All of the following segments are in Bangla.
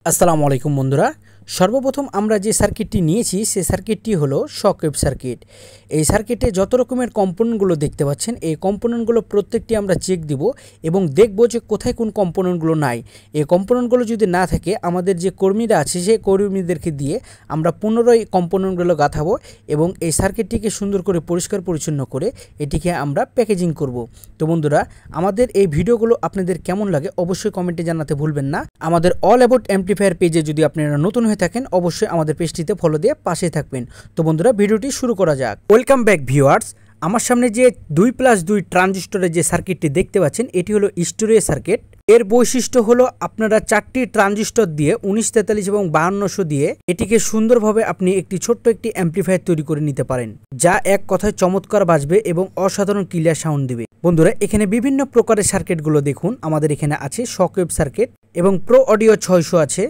আসসালামু আলাইকুম বন্ধুরা। সর্বপ্রথম আমরা যে সার্কিটটি নিয়েছি সেই সার্কিটটি হলো শকওয়েভ সার্কিট। এই সার্কিটে যত রকমের কম্পোনেন্টগুলো দেখতে পাচ্ছেন, এই কম্পোনেন্টগুলো প্রত্যেকটি আমরা চেক দিব এবং দেখব যে কোথায় কোন কম্পোনেন্টগুলো নাই। এই কম্পোনেন্টগুলো যদি না থাকে, আমাদের যে কর্মীরা আছে সেই কর্মীদেরকে দিয়ে আমরা পুনরায় কম্পোনেন্টগুলো গাঁথাবো এবং এই সার্কিটটিকে সুন্দর করে পরিষ্কার পরিচ্ছন্ন করে এটিকে আমরা প্যাকেজিং করব। তো বন্ধুরা, আমাদের এই ভিডিওগুলো আপনাদের কেমন লাগে অবশ্যই কমেন্টে জানাতে ভুলবেন না। আমাদের অল অ্যাবাউট অ্যাম্পলিফায়ার পেজে যদি আপনারা নতুন হয়ে থাকেন অবশ্যই আমাদের পেজটিতে ফলো দিয়ে পাশে থাকবেন। তো বন্ধুরা, ভিডিওটি শুরু করা যাক। Welcome back viewers. আমার সামনে যে 2+2 ট্রানজিস্টরের যে সার্কিটটি দেখতে পাচ্ছেন, এটি হলো স্টোরেজ সার্কিট। এর বৈশিষ্ট্য হলো আপনারা 4টি ট্রানজিস্টর দিয়ে 1943 এবং 5200 দিয়ে এটিকে সুন্দরভাবে আপনি একটি ছোট্ট একটি অ্যাম্পলিফায়ার তৈরি করে নিতে পারেন, যা এক কথায় চমৎকার বাজবে এবং অসাধারণ ক্লিয়ার সাউন্ড দিবে। বন্ধুরা, এখানে বিভিন্ন প্রকারের সার্কিটগুলো দেখুন। আমাদের এখানে আছে শকওয়েভ সার্কিট এবং প্রো অডিও 600 আছে,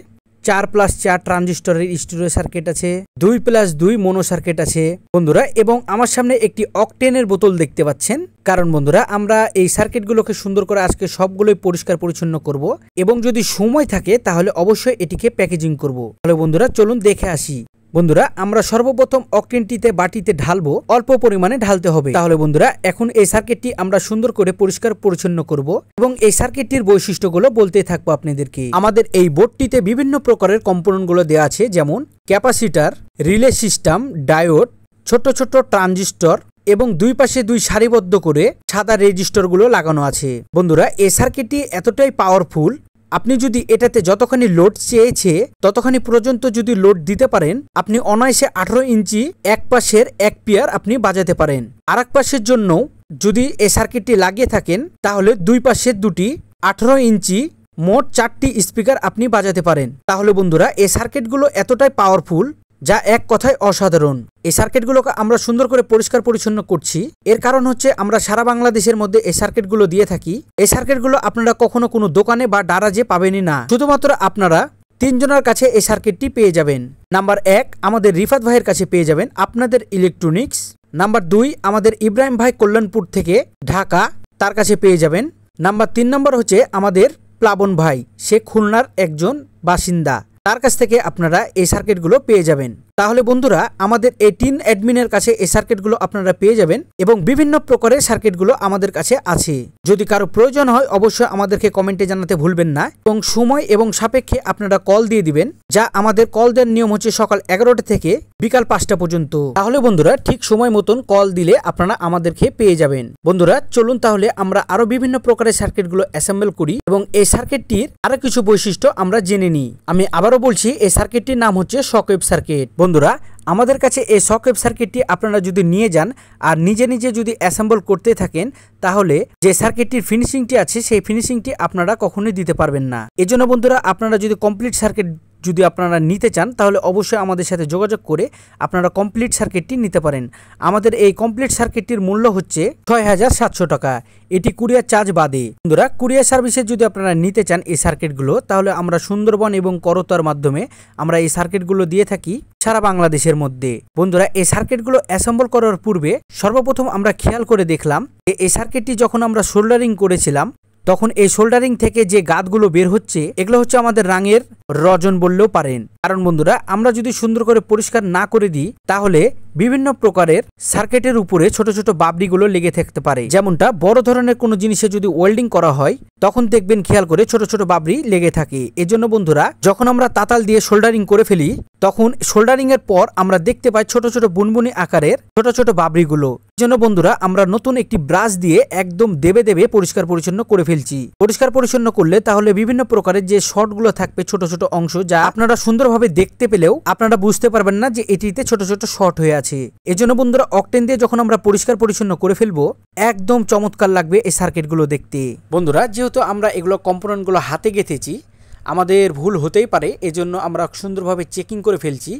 4+4 ট্রানজিস্টরের স্টোরেজ সার্কিট আছে, 2+2 মোনো সার্কিট আছে বন্ধুরা। এবং আমার সামনে একটি অকটেনের বোতল দেখতে পাচ্ছেন, কারণ বন্ধুরা আমরা এই সার্কিটগুলোকে সুন্দর করে আজকে সবগুলোই পরিষ্কার পরিচ্ছন্ন করব এবং যদি সময় থাকে তাহলে অবশ্যই এটিকে প্যাকেজিং করব। তাহলে বন্ধুরা চলুন দেখে আসি। বন্ধুরা, আমরা সর্বপ্রথম অকটেনটিতে বাটিতে ঢালবো, অল্প পরিমাণে ঢালতে হবে। তাহলে বন্ধুরা, এখন এই সার্কিটটি আমরা সুন্দর করে পরিষ্কার পরিচ্ছন্ন করব এবং এই সার্কিটটির বৈশিষ্ট্যগুলো বলতে থাকবো আপনাদেরকে। আমাদের এই বোর্ডটিতে বিভিন্ন প্রকারের কম্পোনেন্টগুলো দেওয়া আছে, যেমন ক্যাপাসিটার, রিলে সিস্টেম, ডায়োড, ছোট ছোট ট্রানজিস্টর এবং দুই পাশে দুই সারিবদ্ধ করে সাদা রেজিস্টরগুলো লাগানো আছে। বন্ধুরা, এই সার্কিটটি এতটাই পাওয়ারফুল, আপনি যদি এটাতে যতখানি লোড চেয়েছে ততখানি পর্যন্ত যদি লোড দিতে পারেন, আপনি অনায়াসে 18 ইঞ্চি এক পাশের এক পেয়ার আপনি বাজাতে পারেন। আর এক পাশের জন্য যদি এই সার্কিটটি লাগিয়ে থাকেন তাহলে দুই পাশের দুটি 18 ইঞ্চি মোট 4টি স্পিকার আপনি বাজাতে পারেন। তাহলে বন্ধুরা, এই সার্কিটগুলো এতটাই পাওয়ারফুল যা এক কথায় অসাধারণ। এই সার্কিটগুলোকে আমরা সুন্দর করে পরিষ্কার পরিচ্ছন্ন করছি, এর কারণ হচ্ছে আমরা সারা বাংলাদেশের মধ্যে এই সার্কিটগুলো দিয়ে থাকি। এই সার্কিটগুলো আপনারা কখনো কোনো দোকানে বা ডারাজে পাবেনই না, শুধুমাত্র আপনারা 3 জনের কাছে এই সার্কিটটি পেয়ে যাবেন। নাম্বার 1 আমাদের রিফাত ভাইয়ের কাছে পেয়ে যাবেন, আপনাদের ইলেকট্রনিক্স। নাম্বার 2 আমাদের ইব্রাহিম ভাই কল্যাণপুর থেকে ঢাকা, তার কাছে পেয়ে যাবেন। নাম্বার 3 নম্বর হচ্ছে আমাদের প্লাবন ভাই, সে খুলনার একজন বাসিন্দা, তার কাছ থেকে আপনারা এই সার্কিটগুলো পেয়ে যাবেন। তাহলে বন্ধুরা, আমাদের এই 3 অ্যাডমিনের কাছে এই সার্কিটগুলো আপনারা পেয়ে যাবেন এবং বিভিন্ন প্রকারের সার্কিটগুলো আমাদের কাছে আছে। যদি কারো প্রয়োজন হয় অবশ্যই আমাদেরকে কমেন্টে জানাতে ভুলবেন না এবং সময় এবং সাপেক্ষে আপনারা কল দিয়ে দিবেন, যা আমাদের কল দেওয়ার নিয়ম হচ্ছে সকাল 11টা থেকে বিকাল 5টা পর্যন্ত। তাহলে বন্ধুরা, ঠিক সময় মতন কল দিলে আপনারা আমাদেরকে পেয়ে যাবেন। বন্ধুরা চলুন তাহলে আমরা আরো বিভিন্ন প্রকারের সার্কিটগুলো অ্যাসেম্বল করি এবং এই সার্কিটটির আরো কিছু বৈশিষ্ট্য আমরা জেনে নিই। আমি আবারও বলছি, এই সার্কিটটির নাম হচ্ছে শকওয়েভ সার্কিট। বন্ধুরা, আমাদের কাছে এই শকওয়েভ সার্কিটটি আপনারা যদি নিয়ে যান আর নিজে নিজে যদি অ্যাসেম্বল করতে থাকেন, তাহলে যে সার্কিটটির ফিনিশিংটি আছে সেই ফিনিশিংটি আপনারা কখনোই দিতে পারবেন না। এজন্য বন্ধুরা, আপনারা যদি কমপ্লিট সার্কিট যদি আপনারা নিতে চান তাহলে অবশ্যই আমাদের সাথে যোগাযোগ করে আপনারা কমপ্লিট সার্কিটটি নিতে পারেন। আমাদের এই কমপ্লিট সার্কিটটির মূল্য হচ্ছে 6700 টাকা, এটি কুরিয়ার চার্জ বাদে। বন্ধুরা, কুরিয়ার সার্ভিসে যদি আপনারা নিতে চান এই সার্কিটগুলো, তাহলে আমরা সুন্দরবন এবং করতার মাধ্যমে আমরা এই সার্কিটগুলো দিয়ে থাকি সারা বাংলাদেশের মধ্যে। বন্ধুরা, এই সার্কিটগুলো অ্যাসেম্বল করার পূর্বে সর্বপ্রথম আমরা খেয়াল করে দেখলাম যে এই সার্কিটটি যখন আমরা সোল্ডারিং করেছিলাম তখন এই সোল্ডারিং থেকে যে গাঁতগুলো বের হচ্ছে এগুলো হচ্ছে আমাদের রাঙের রজন বললেও পারেন। কারণ বন্ধুরা, আমরা যদি সুন্দর করে পরিষ্কার না করে দিই তাহলে বিভিন্ন প্রকারের সার্কিটের উপরে ছোট ছোট বাবরিগুলো লেগে থাকতে পারে। যেমনটা বড় ধরনের কোনো জিনিসে যদি ওয়েল্ডিং করা হয় তখন দেখবেন খেয়াল করে ছোট ছোট বাবরি লেগে থাকে। এজন্য বন্ধুরা, যখন আমরা তাতাল দিয়ে সোল্ডারিং করে ফেলি তখন সোল্ডারিং এর পর আমরা দেখতে পাই ছোট ছোট বুনবুনি আকারের ছোট ছোট বাবরিগুলো। এজন্য বন্ধুরা, আমরা নতুন একটি ব্রাশ দিয়ে একদম দেবে দেবে পরিষ্কার পরিচ্ছন্ন করে ফেলছি। পরিষ্কার পরিচ্ছন্ন করলে তাহলে বিভিন্ন প্রকারের যে শর্টগুলো থাকবে ছোট ছোট অংশ, যা আপনারা সুন্দরভাবে দেখতে পেলেও আপনারা বুঝতে পারবেন না যে এটিতে ছোট ছোট শর্ট হয়ে আছে। এজন্য বন্ধুরা, অকটেন দিয়ে যখন আমরা পরিষ্কার পরিচ্ছন্ন করে ফেলবো একদম চমৎকার লাগবে এই সার্কিটগুলো দেখতে। বন্ধুরা, যেহেতু আমরা এগুলো কম্পোনেন্টগুলো হাতে গেঁথেছি, আমাদের ভুল হতেই পারে, এজন্য আমরা সুন্দরভাবে চেকিং করে ফেলছি।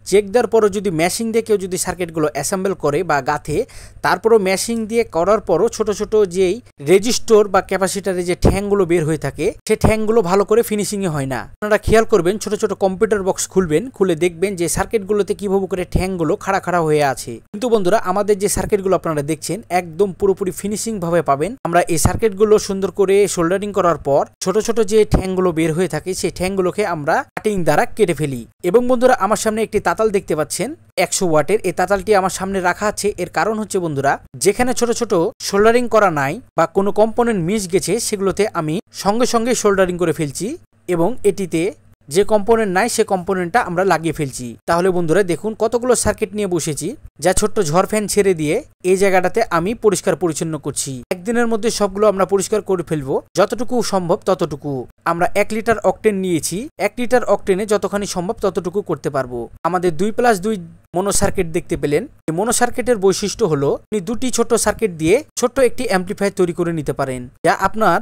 চেক দেওয়ার পরও যদি ম্যাশিং দিয়ে কেউ যদি সার্কিটগুলো অ্যাসেম্বল করে বা গাঁথে, তারপরও ম্যাশিং দিয়ে করার পরও ছোট ছোট যেই রেজিস্টর বা ক্যাপাসিটারে যে ঠ্যাংগুলো বের হয়ে থাকে সেই ঠ্যাংগুলো ভালো করে ফিনিশিংয়ে হয় না। আপনারা খেয়াল করবেন, ছোট ছোট কম্পিউটার বক্স খুলবেন, খুলে দেখবেন যে সার্কিটগুলোতে কিভাবে করে ঠ্যাংগুলো খাড়া খাড়া হয়ে আছে। কিন্তু বন্ধুরা, আমাদের যে সার্কিটগুলো আপনারা দেখছেন একদম পুরোপুরি ফিনিশিং ভাবে পাবেন। আমরা এই সার্কিটগুলো সুন্দর করে সোল্ডারিং করার পর ছোট ছোট যে ঠ্যাংগুলো বের হয়ে থাকে থাকে সেই ঠ্যাংগুলোকে আমরা কাটিং দ্বারা কেটে ফেলি। এবং বন্ধুরা আমার সামনে একটি তাতাল দেখতে পাচ্ছেন 100 ওয়াটের। এই তাতালটি আমার সামনে রাখা আছে, এর কারণ হচ্ছে বন্ধুরা যেখানে ছোট ছোট সোল্ডারিং করা নাই বা কোনো কম্পোনেন্ট মিস গেছে সেগুলোতে আমি সঙ্গে সঙ্গে সোল্ডারিং করে ফেলছি এবং এটিতে যে কম্পোনেন্ট নাই সে কম্পোনেন্টটা আমরা লাগিয়ে ফেলছি। তাহলে বন্ধুরা দেখুন কতগুলো সার্কিট নিয়ে বসেছি, যা ছোট্ট ঝড় ফ্যান ছেড়ে দিয়ে এই জায়গাটাতে আমি পরিষ্কার পরিচ্ছন্ন করছি। একদিনের মধ্যে সবগুলো আমরা পরিষ্কার করে ফেলবো, যতটুকু সম্ভব ততটুকু। আমরা 1 লিটার অকটেন নিয়েছি, 1 লিটার অকটেনে যতখানি সম্ভব ততটুকু করতে পারবো। আমাদের 2+2 মোনো সার্কিট দেখতে পেলেন। এই মোনো সার্কিটের বৈশিষ্ট্য হলো আপনি দুটি ছোট সার্কিট দিয়ে ছোট্ট একটি অ্যাম্পলিফায়ার তৈরি করে নিতে পারেন, যা আপনার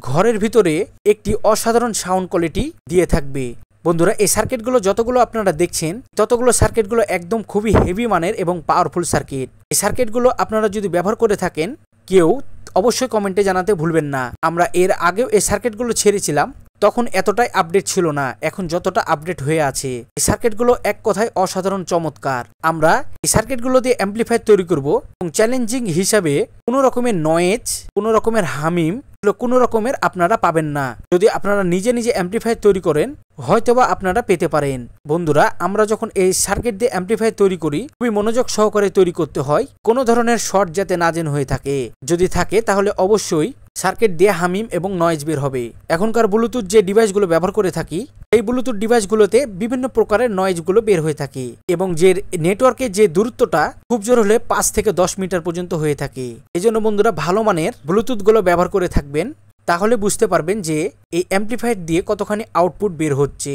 ঘরের ভিতরে একটি অসাধারণ সাউন্ড কোয়ালিটি দিয়ে থাকবে। বন্ধুরা এই সার্কিটগুলো যতগুলো আপনারা দেখছেন ততগুলো সার্কিটগুলো একদম খুবই হেভি মানের এবং পাওয়ারফুল সার্কিট। এই সার্কিটগুলো আপনারা যদি ব্যবহার করে থাকেন কেউ অবশ্যই কমেন্টে জানাতে ভুলবেন না। আমরা এর আগেও এই সার্কিটগুলো ছেড়েছিলাম, তখন এতটাই আপডেট ছিল না, এখন যতটা আপডেট হয়ে আছে। এই সার্কিটগুলো এক কথায় অসাধারণ চমৎকার। আমরা এই সার্কিটগুলো দিয়ে অ্যাম্পলিফায়ার তৈরি করব এবং চ্যালেঞ্জিং হিসাবে কোনো রকমের নয়েজ, কোনো রকমের হামিম, কোনো রকমের আপনারা পাবেন না। যদি আপনারা নিজে নিজে অ্যাম্পলিফায়ার তৈরি করেন হয়তোবা আপনারা পেতে পারেন। বন্ধুরা আমরা যখন এই সার্কিট দিয়ে অ্যাম্পলিফায়ার তৈরি করি খুবই মনোযোগ সহকারে তৈরি করতে হয়, কোনো ধরনের শর্ট যাতে না যেন হয়ে থাকে। যদি থাকে তাহলে অবশ্যই সার্কিট দিয়ে হামিম এবং নয়েজ বের হবে। এখনকার ব্লুটুথ যে ডিভাইসগুলো ব্যবহার করে থাকি এই ব্লুটুথ ডিভাইসগুলোতে বিভিন্ন প্রকারের নয়েজগুলো বের হয়ে থাকে এবং যে নেটওয়ার্কের যে দূরত্বটা খুব জোর হলে 5 থেকে 10 মিটার পর্যন্ত হয়ে থাকে। এজন্য বন্ধুরা ভালো মানের ব্লুটুথগুলো ব্যবহার করে থাকবেন, তাহলে বুঝতে পারবেন যে এই অ্যাম্পলিফায়ার দিয়ে কতখানি আউটপুট বের হচ্ছে।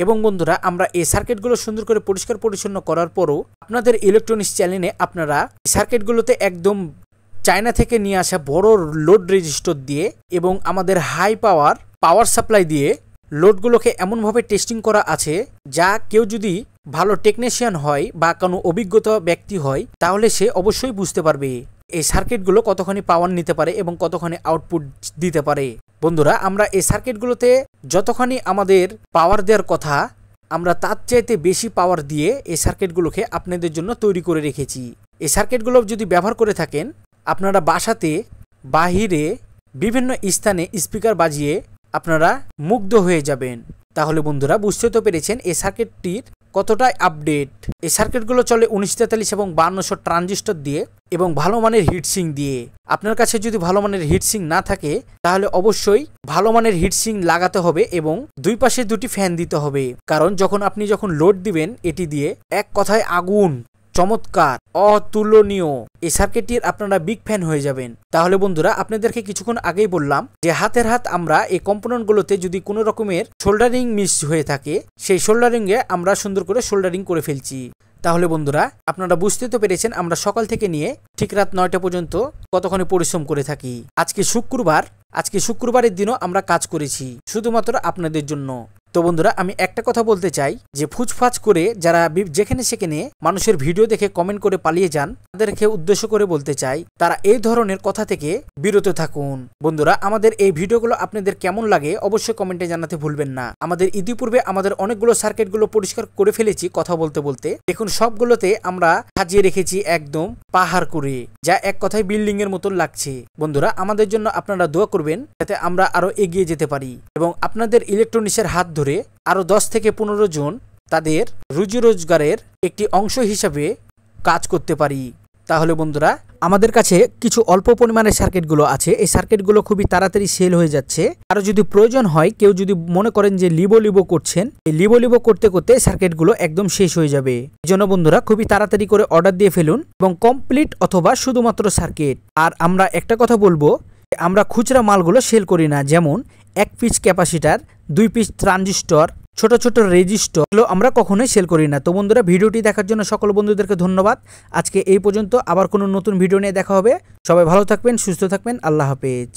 এবং বন্ধুরা আমরা এই সার্কিটগুলো সুন্দর করে পরিষ্কার পরিচ্ছন্ন করার পরও আপনাদের ইলেকট্রনিক্স চ্যানেলে আপনারা সার্কিটগুলোতে একদম চায়না থেকে নিয়ে আসা বড় লোড রেজিস্টর দিয়ে এবং আমাদের হাই পাওয়ার সাপ্লাই দিয়ে লোডগুলোকে এমনভাবে টেস্টিং করা আছে যা কেউ যদি ভালো টেকনিশিয়ান হয় বা কোনো অভিজ্ঞতা ব্যক্তি হয় তাহলে সে অবশ্যই বুঝতে পারবে এই সার্কিটগুলো কতখানি পাওয়ার নিতে পারে এবং কতখানি আউটপুট দিতে পারে। বন্ধুরা আমরা এই সার্কিটগুলোতে যতখানি আমাদের পাওয়ার দেওয়ার কথা আমরা তার চাইতে বেশি পাওয়ার দিয়ে এই সার্কিটগুলোকে আপনাদের জন্য তৈরি করে রেখেছি। এই সার্কিটগুলো যদি ব্যবহার করে থাকেন আপনারা বাসাতে বাহিরে বিভিন্ন স্থানে স্পিকার বাজিয়ে আপনারা মুগ্ধ হয়ে যাবেন। তাহলে বন্ধুরা বুঝতে তো পেরেছেন এই সার্কিটটির কতটাই আপডেট। এই সার্কিটগুলো চলে 1943 এবং 5200 ট্রানজিস্টর দিয়ে এবং ভালো মানের হিটসিং দিয়ে। আপনার কাছে যদি ভালো মানের হিটসিং না থাকে তাহলে অবশ্যই ভালো মানের হিটসিং লাগাতে হবে এবং দুই পাশে দুটি ফ্যান দিতে হবে, কারণ আপনি যখন লোড দিবেন এটি দিয়ে এক কথায় আগুন, চমৎকার, অতুলনীয়। এই সার্কিটটির আপনারা বিগ ফ্যান হয়ে যাবেন। তাহলে বন্ধুরা আপনাদেরকে কিছুক্ষণ আগেই বললাম যে হাতের হাত আমরা এই কম্পোনেন্টগুলোতে যদি কোনো রকমের সোল্ডারিং মিস হয়ে থাকে সেই সোল্ডারিংয়ে আমরা সুন্দর করে সোল্ডারিং করে ফেলছি। তাহলে বন্ধুরা আপনারা বুঝতে তো পেরেছেন আমরা সকাল থেকে নিয়ে ঠিক রাত 9টা পর্যন্ত কতক্ষণ পরিশ্রম করে থাকি। আজকে শুক্রবারের দিনও আমরা কাজ করেছি শুধুমাত্র আপনাদের জন্য। তো বন্ধুরা আমি একটা কথা বলতে চাই যে ফুচফাচ করে যারা যেখানে সেখানে মানুষের ভিডিও দেখে কমেন্ট করে পালিয়ে যান তাদেরকে উদ্দেশ্য করে বলতে চাই তারা এই ধরনের কথা থেকে বিরত থাকুন। বন্ধুরা আমাদের এই ভিডিওগুলো আপনাদের কেমন লাগে অবশ্যই কমেন্টে জানাতে ভুলবেন না। আমাদের ইতিপূর্বে আমাদের অনেকগুলো সার্কিটগুলো পরিষ্কার করে ফেলেছি কথা বলতে বলতে। দেখুন সবগুলোতে আমরা সাজিয়ে রেখেছি একদম পাহাড় করে, যা এক কথায় বিল্ডিং এর মতন লাগছে। বন্ধুরা আমাদের জন্য আপনারা দোয়া করবেন যাতে আমরা আরো এগিয়ে যেতে পারি এবং আপনাদের ইলেকট্রনিক্সের হাত ধরে আরো 10 থেকে 15 জন তাদের রুজি রোজগারের একটি অংশ হিসাবে কাজ করতে পারি। তাহলে বন্ধুরা আমাদের কাছে কিছু অল্প পরিমাণের সার্কিটগুলো আছে, এই সার্কিটগুলো খুবই তাড়াতাড়ি সেল হয়ে যাচ্ছে। আরো যদি প্রয়োজন হয় কেউ যদি মনে করেন যে লিবো করছেন, এই লিবো করতে করতে সার্কিটগুলো একদম শেষ হয়ে যাবে। এই জন্য বন্ধুরা খুবই তাড়াতাড়ি করে অর্ডার দিয়ে ফেলুন এবং কমপ্লিট অথবা শুধুমাত্র সার্কিট। আর আমরা একটা কথা বলবো, আমরা খুচরা মালগুলো সেল করি না, যেমন 1 পিস ক্যাপাসিটার, 2 পিস ট্রানজিস্টর, ছোট ছোট রেজিস্টর আমরা কখনোই সেল করি না। তো বন্ধুরা ভিডিওটি দেখার জন্য সকল বন্ধুদেরকে ধন্যবাদ। আজকে এই পর্যন্ত, আবার কোনো নতুন ভিডিও নিয়ে দেখা হবে। সবাই ভালো থাকবেন, সুস্থ থাকবেন, আল্লাহ হাফেজ।